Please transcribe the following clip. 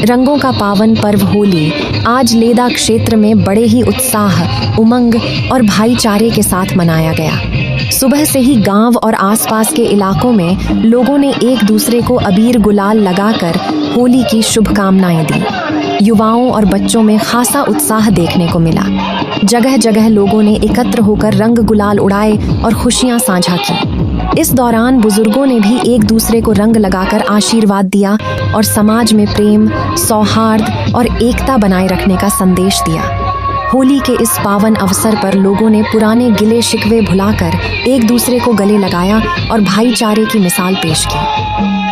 रंगों का पावन पर्व होली आज लेदा क्षेत्र में बड़े ही उत्साह, उमंग और भाईचारे के साथ मनाया गया। सुबह से ही गांव और आसपास के इलाकों में लोगों ने एक दूसरे को अबीर गुलाल लगाकर होली की शुभकामनाएं दी। युवाओं और बच्चों में खासा उत्साह देखने को मिला। जगह जगह लोगों ने एकत्र होकर रंग गुलाल उड़ाए और खुशियां साझा की। इस दौरान बुजुर्गों ने भी एक दूसरे को रंग लगाकर आशीर्वाद दिया और समाज में प्रेम, सौहार्द और एकता बनाए रखने का संदेश दिया। होली के इस पावन अवसर पर लोगों ने पुराने गिले शिकवे भुलाकर एक दूसरे को गले लगाया और भाईचारे की मिसाल पेश की।